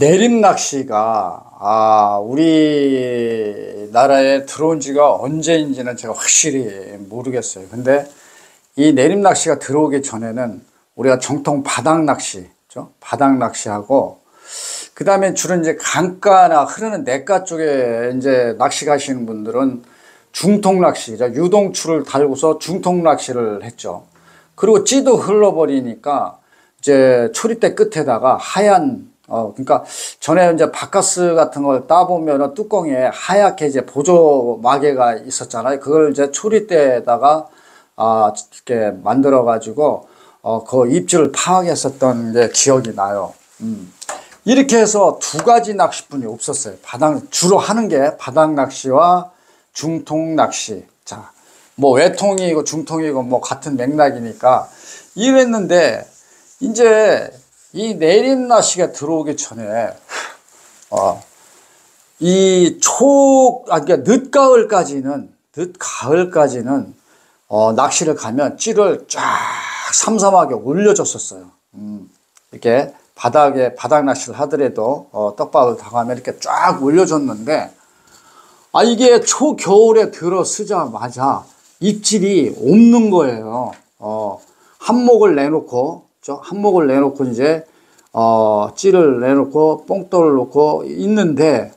내림 낚시가 우리나라에 들어온 지가 언제인지는 제가 확실히 모르겠어요. 근데 이 내림 낚시가 들어오기 전에는 우리가 정통 바닥 낚시, 바닥 낚시하고 그 다음에 주로 이제 강가나 흐르는 냇가 쪽에 이제 낚시 가시는 분들은 중통 낚시, 유동추를 달고서 중통 낚시를 했죠. 그리고 찌도 흘러버리니까 이제 초리대 끝에다가 하얀 그러니까 전에 이제 바카스 같은 걸 따보면 뚜껑에 하얗게 이제 보조 마개가 있었잖아요. 그걸 이제 초리대에다가 이렇게 만들어 가지고 그 입질을 파악했었던 게 기억이 나요. 이렇게 해서 두 가지 낚시뿐이 없었어요. 주로 하는 게 바닥 낚시와 중통 낚시. 자, 뭐 외통이고 중통이고 뭐 같은 맥락이니까 이랬는데 이제 이 내림 낚시가 들어오기 전에 그러니까 늦가을까지는 낚시를 가면 찌를 쫙 삼삼하게 올려줬었어요. 이렇게 바닥 낚시를 하더라도 떡밥을 당하면 이렇게 쫙 올려줬는데 이게 초겨울에 들어서자마자 입질이 없는 거예요. 한목을 내놓고 이제 찌를 내놓고 뽕돌을 놓고 있는데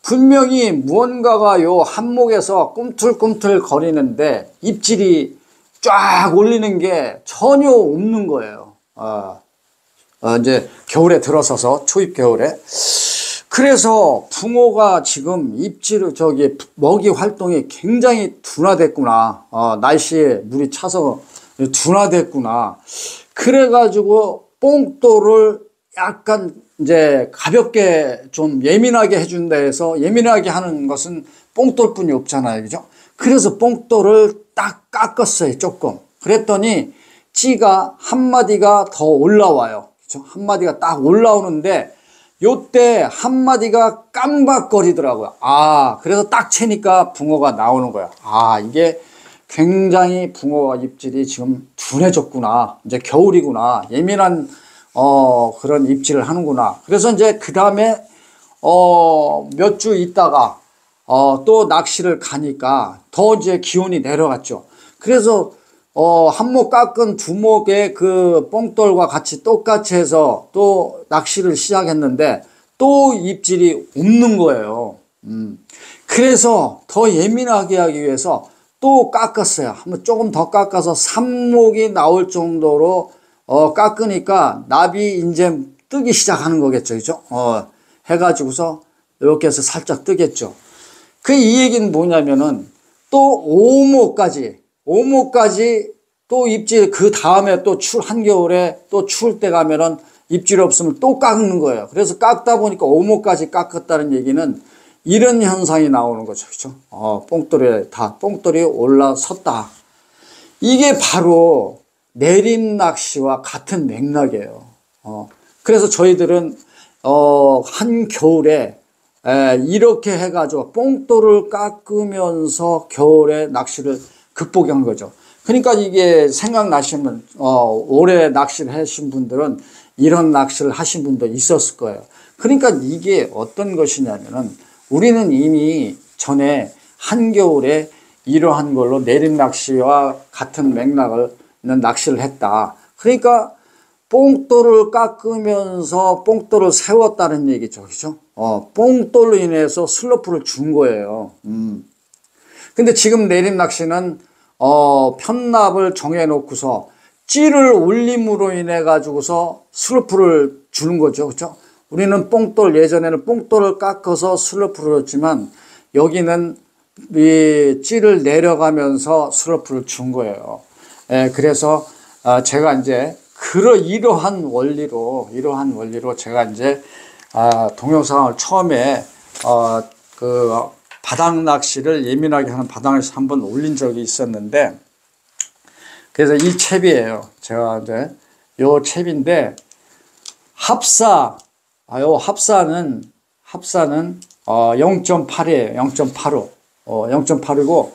분명히 무언가가 요 한목에서 꿈틀꿈틀 거리는데 입질이 쫙 올리는 게 전혀 없는 거예요. 이제 겨울에 들어서서 초입 겨울에. 그래서 붕어가 지금 먹이 활동이 굉장히 둔화됐구나. 날씨에 물이 차서 둔화됐구나. 그래가지고 뽕돌을 약간 이제 가볍게 좀 예민하게 해준다 해서 예민하게 하는 것은 뽕돌뿐이 없잖아요. 그죠? 그래서 뽕돌을 딱 깎았어요. 조금. 그랬더니 찌가 한 마디가 더 올라와요. 그죠? 한 마디가 딱 올라오는데 요때 한 마디가 깜박거리더라고요. 그래서 딱 채니까 붕어가 나오는 거야. 이게 굉장히 붕어와 입질이 지금 둔해졌구나. 이제 겨울이구나. 예민한 그런 입질을 하는구나. 그래서 이제 그 다음에 몇 주 있다가 또 낚시를 가니까 더 이제 기온이 내려갔죠. 그래서 한목 깎은 두목의 그 뽕돌과 같이 똑같이 해서 또 낚시를 시작했는데 또 입질이 없는 거예요. 그래서 더 예민하게 하기 위해서 또 깎았어요. 한번 조금 더 깎아서 삼목이 나올 정도로 깎으니까 납이 이제 뜨기 시작하는 거겠죠. 그죠? 해가지고서 이렇게 해서 살짝 뜨겠죠. 이 얘기는 뭐냐면은 또 오목까지 또 입질, 그 다음에 또 한겨울에 또 추울 때 가면은 입질이 없으면 또 깎는 거예요. 그래서 깎다 보니까 오목까지 깎았다는 얘기는 이런 현상이 나오는 거죠. 그죠? 뽕돌이 올라섰다. 이게 바로 내림 낚시와 같은 맥락이에요. 그래서 저희들은, 한겨울에, 이렇게 해가지고 뽕돌을 깎으면서 겨울에 낚시를 극복한 거죠. 그러니까 이게 생각나시면, 올해 낚시를 하신 분들은 이런 낚시를 하신 분도 있었을 거예요. 그러니까 이게 어떤 것이냐면은 우리는 이미 전에 한겨울에 이러한 걸로 내림 낚시와 같은 맥락을 낚시를 했다. 그러니까 뽕돌을 깎으면서 뽕돌을 세웠다는 얘기죠. 그죠? 뽕돌로 인해서 슬로프를 준 거예요. 근데 지금 내림 낚시는 편납을 정해놓고서 찌를 올림으로 인해 가지고서 슬로프를 주는 거죠. 그죠? 우리는 예전에는 뽕돌을 깎아서 슬로프를 줬지만 여기는 이 찌를 내려가면서 슬로프를 준 거예요. 그래서 제가 이제 이러한 원리로 제가 이제 동영상을 처음에 그 바닥 낚시를 예민하게 하는 바닥 낚시 한번 올린 적이 있었는데, 그래서 이 챕이에요. 제가 이제 요 챕인데 요 합사는 0.8이에요. 0.85. 0.8이고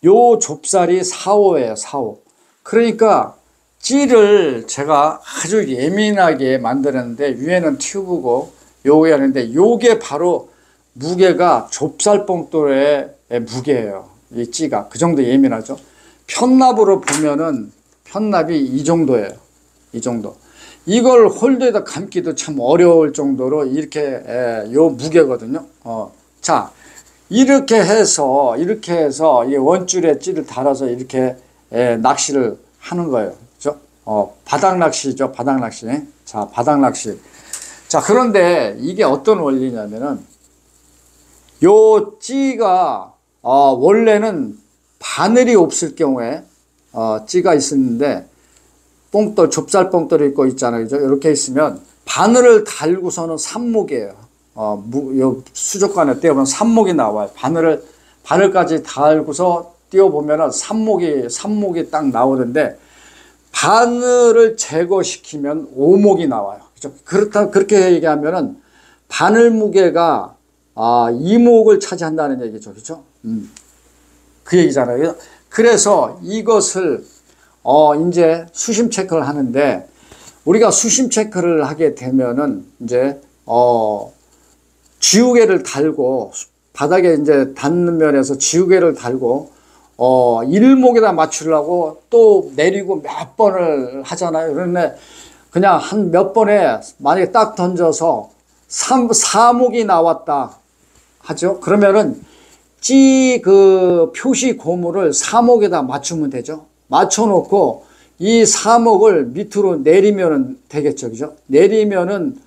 요 좁쌀이 4호예요. 4호. 그러니까 찌를 제가 아주 예민하게 만들었는데 위에는 튜브고 요게 하는데 요게 바로 무게가 좁쌀뽕돌의 무게예요. 이 찌가 그 정도 예민하죠. 편납으로 보면은 편납이 이 정도예요. 이 정도. 이걸 홀더에다 감기도 참 어려울 정도로 이렇게 요 무게거든요. 자, 이렇게 해서 이 원줄에 찌를 달아서 이렇게 낚시를 하는 거예요. 그죠? 바닥 낚시죠. 바닥 낚시. 자, 바닥 낚시. 자, 그런데 이게 어떤 원리냐면은 요 찌가 원래는 바늘이 없을 경우에 찌가 있었는데 뽕돌, 좁쌀뽕돌이 있고 있잖아요. 그죠? 이렇게 있으면 바늘을 달고서는 삽목이에요. 요 수족관에 띄워보면 삽목이 나와요. 바늘까지 달고서 띄워보면은 삽목이 딱 나오는데 바늘을 제거시키면 오목이 나와요. 그죠? 그렇게 얘기하면은 바늘 무게가 이목을 차지한다는 얘기죠. 그죠? 그 얘기잖아요. 그래서 이것을 이제 수심 체크를 하는데 우리가 수심 체크를 하게 되면은 이제 지우개를 달고 바닥에 이제 닿는 면에서 지우개를 달고 일목에다 맞추려고 또 내리고 몇 번을 하잖아요. 그런데 그냥 한 몇 번에 만약에 딱 던져서 사목이 나왔다 하죠. 그러면은 그 표시 고무를 사목에다 맞추면 되죠. 맞춰놓고 이 사목을 밑으로 내리면은 되겠죠. 그죠? 내리면은,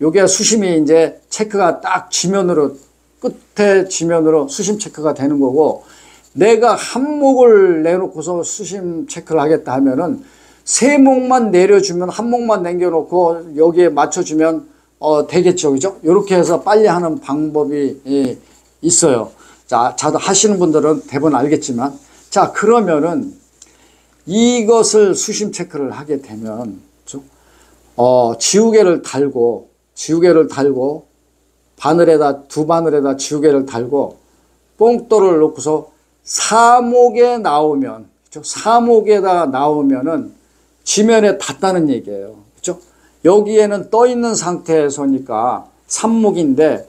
요게 수심이 이제 체크가 딱 지면으로, 끝에 지면으로 수심 체크가 되는 거고, 내가 한 목을 내놓고서 수심 체크를 하겠다 하면은 세 목만 내려주면 한 목만 남겨놓고 여기에 맞춰주면, 되겠죠. 그죠? 요렇게 해서 빨리 하는 방법이 있어요. 자, 하시는 분들은 대부분 알겠지만, 자, 그러면은 이것을 수심 체크를 하게 되면, 지우개를 달고, 두 바늘에다 지우개를 달고, 뽕돌을 놓고서 사목에 나오면, 그죠? 사목에다 나오면은 지면에 닿다는 얘기예요. 그죠? 여기에는 떠 있는 상태에서니까 삽목인데,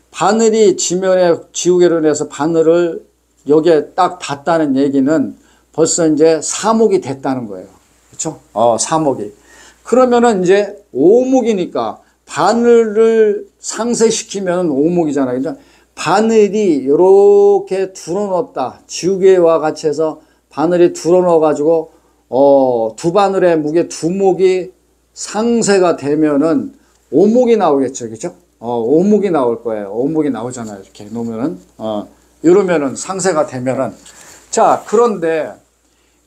바늘이 지면에 지우개로 내서 바늘을 여기에 딱 닿다는 얘기는 벌써 이제 사목이 됐다는 거예요. 그렇죠? 사목이. 그러면은 이제 오목이니까 바늘을 상쇄시키면 오목이잖아요. 그죠? 바늘이 이렇게 둘러넣었다. 지우개와 같이 해서 바늘이 둘러넣어가지고 두 바늘의 무게 두 목이 상쇄가 되면은 오목이 나오겠죠. 그죠? 오목이 나올 거예요. 오목이 나오잖아요. 이렇게 놓으면은. 이러면은 상세가 되면은. 자, 그런데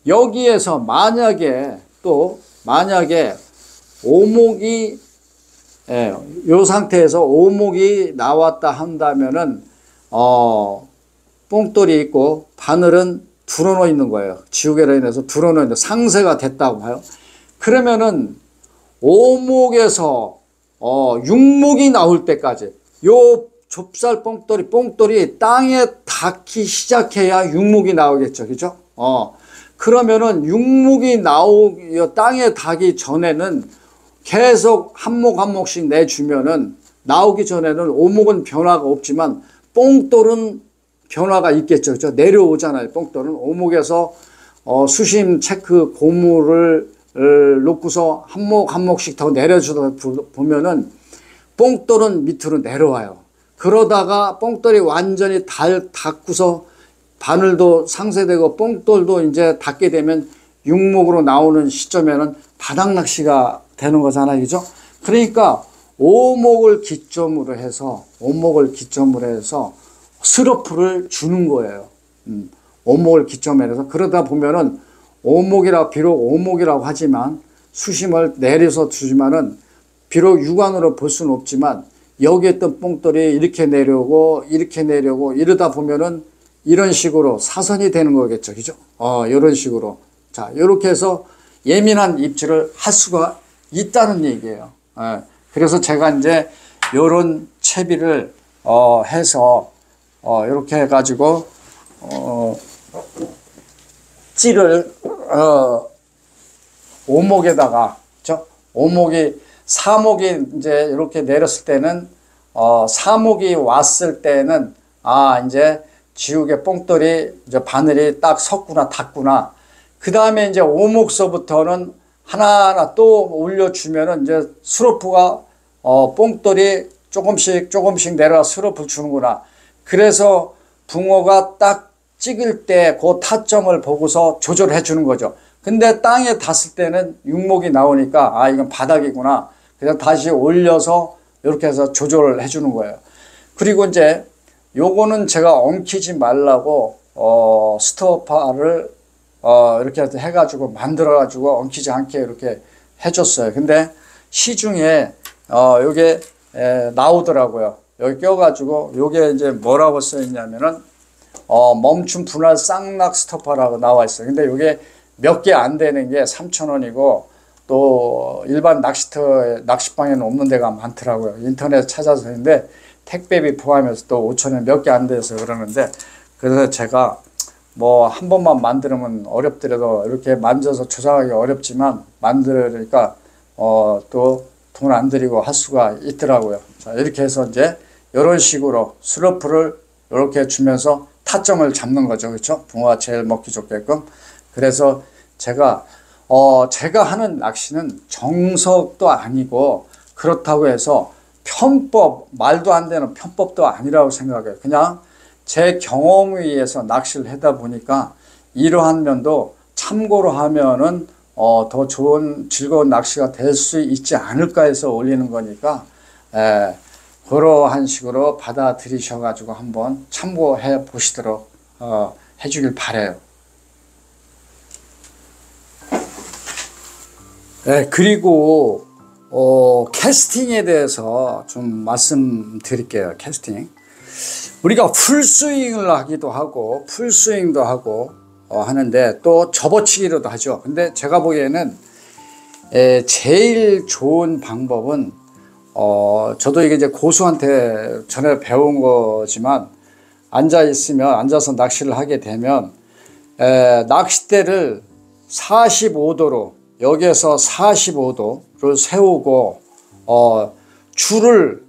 여기에서 만약에 오목이, 요 상태에서 오목이 나왔다 한다면은, 뽕돌이 있고 바늘은 둘러놓여 있는 거예요. 지우개로 인해서 둘러놓여 있는 상세가 됐다고 봐요. 그러면은 오목에서 육목이 나올 때까지 요 좁쌀 뽕돌이 땅에 닿기 시작해야 육목이 나오겠죠. 그죠? 그러면은 육목이 땅에 닿기 전에는 계속 한 목씩 내주면은 나오기 전에는 오목은 변화가 없지만 뽕돌은 변화가 있겠죠. 그죠? 내려오잖아요. 뽕돌은 오목에서 수심 체크 고무를 놓고서 한 목씩 더 내려주다 보면은 뽕돌은 밑으로 내려와요. 그러다가 뽕돌이 완전히 닿고서 바늘도 상쇄되고 뽕돌도 이제 닿게 되면 육목으로 나오는 시점에는 바닥 낚시가 되는 거잖아요. 그죠? 그러니까 오목을 기점으로 해서 스로프를 주는 거예요. 오목을 기점으로 해서 그러다 보면은 비록 오목이라고 하지만 수심을 내려서 주지만은 비록 육안으로 볼 수는 없지만 여기에 있던 뽕돌이 이렇게 내려오고 이러다 보면은 이런 식으로 사선이 되는 거겠죠. 그죠? 이런 식으로. 자, 이렇게 해서 예민한 입질을 할 수가 있다는 얘기예요. 그래서 제가 이제 요런 채비를 해서 이렇게 해가지고 찌를 오목에다가, 그죠? 오목이 사목이 이제 이렇게 내렸을 때는 사목이 왔을 때는 이제 지우개 뽕돌이 이제 바늘이 딱 섰구나 닿구나. 그 다음에 이제 오목서부터는 하나하나 또 올려주면은 이제 스로프가 뽕돌이 조금씩 내려가 스로프를 주는구나. 그래서 붕어가 딱 찍을 때 그 타점을 보고서 조절해 주는 거죠. 근데 땅에 닿았을 때는 육목이 나오니까 이건 바닥이구나. 그래서 다시 올려서 이렇게 해서 조절을 해 주는 거예요. 그리고 이제 요거는 제가 엉키지 말라고 스토퍼를 이렇게 해가지고 만들어가지고 엉키지 않게 이렇게 해줬어요. 근데 시중에 요게 나오더라고요. 여기 껴가지고 요게 이제 뭐라고 써있냐면은 멈춤 분할 쌍락 스토퍼라고 나와 있어요. 근데 요게 몇 개 안 되는 게 3,000원이고 또 일반 낚시방에는 없는 데가 많더라고요. 인터넷 찾아서 했는데 택배비 포함해서 또 5,000원 몇 개 안 돼서 그러는데, 그래서 제가 뭐 한 번만 만들면 어렵더라도 이렇게 만져서 조작하기 어렵지만 만들니까 또 돈 안 들이고 할 수가 있더라고요. 자, 이렇게 해서 이제 이런 식으로 스로프를 이렇게 주면서 타점을 잡는 거죠. 그렇죠? 붕어가 제일 먹기 좋게끔. 그래서 제가 하는 낚시는 정석도 아니고 그렇다고 해서 편법, 말도 안 되는 편법도 아니라고 생각해요. 그냥 제 경험에 의해서 낚시를 하다 보니까 이러한 면도 참고로 하면은 더 좋은 즐거운 낚시가 될 수 있지 않을까 해서 올리는 거니까 그러한 식으로 받아들이셔가지고 한번 참고해 보시도록 해주길 바래요. 그리고 캐스팅에 대해서 좀 말씀드릴게요. 캐스팅. 우리가 풀스윙을 하기도 하고 풀스윙도 하고 하는데 또 접어치기로도 하죠. 근데 제가 보기에는 제일 좋은 방법은 저도 이게 이제 고수한테 전에 배운 거지만 앉아서 낚시를 하게 되면 낚싯대를 45도로 여기에서 45도를 세우고 줄을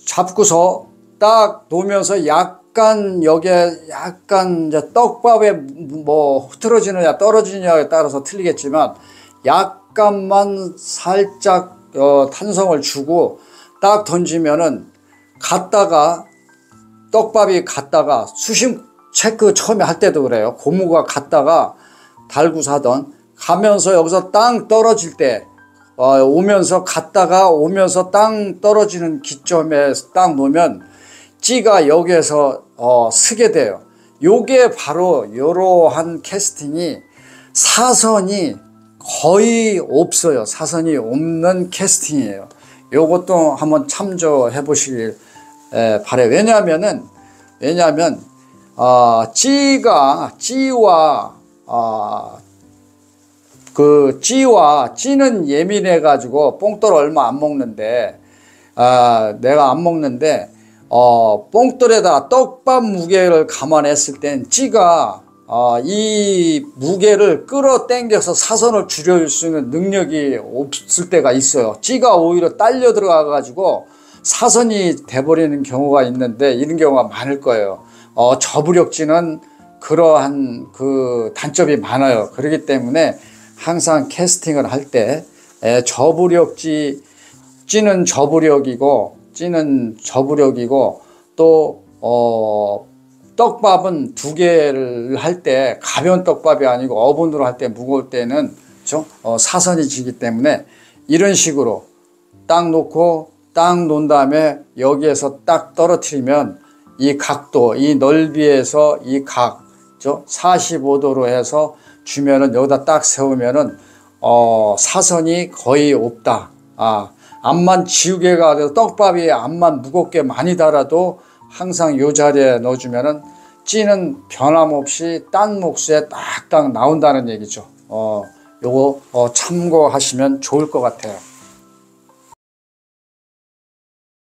잡고서 딱 놓으면서 약간 여기에 약간 이제 떡밥에 뭐 흐트러지느냐 떨어지느냐에 따라서 틀리겠지만 약간만 살짝 탄성을 주고 딱 던지면은 떡밥이 갔다가 수심 체크 처음에 할 때도 그래요. 고무가 갔다가 달고 사던 가면서 여기서 땅 떨어질 때 오면서 갔다가 오면서 땅 떨어지는 기점에 딱 놓으면 찌가 여기에서 쓰게 돼요. 요게 바로 이러한 캐스팅이 사선이 거의 없어요. 사선이 없는 캐스팅이에요. 요것도 한번 참조해 보시길 바래요. 왜냐하면 찌는 예민해 가지고 뽕돌 얼마 안 먹는데 내가 안 먹는데 뽕돌에다가 떡밥 무게를 감안했을 땐 찌가 이 무게를 끌어당겨서 사선을 줄여줄 수 있는 능력이 없을 때가 있어요. 찌가 오히려 딸려 들어가 가지고 사선이 돼버리는 경우가 있는데 이런 경우가 많을 거예요. 저부력찌는 그러한 그 단점이 많아요. 그렇기 때문에 항상 캐스팅을 할 때 찌는 저부력이고 또 떡밥은 두 개를 할 때 가벼운 떡밥이 아니고 어분으로 할 때 무거울 때는 사선이 지기 때문에 이런 식으로 딱 놓고 딱 놓은 다음에 여기에서 딱 떨어뜨리면 이 각도, 이 넓이에서 이 각 45도로 해서 주면은 여기다 딱 세우면은 사선이 거의 없다. 암만 지우개가 돼서 떡밥이 암만 무겁게 많이 달아도 항상 요 자리에 넣어주면은 찌는 변함없이 딴 몫에 딱딱 나온다는 얘기죠. 요거 참고하시면 좋을 것 같아요.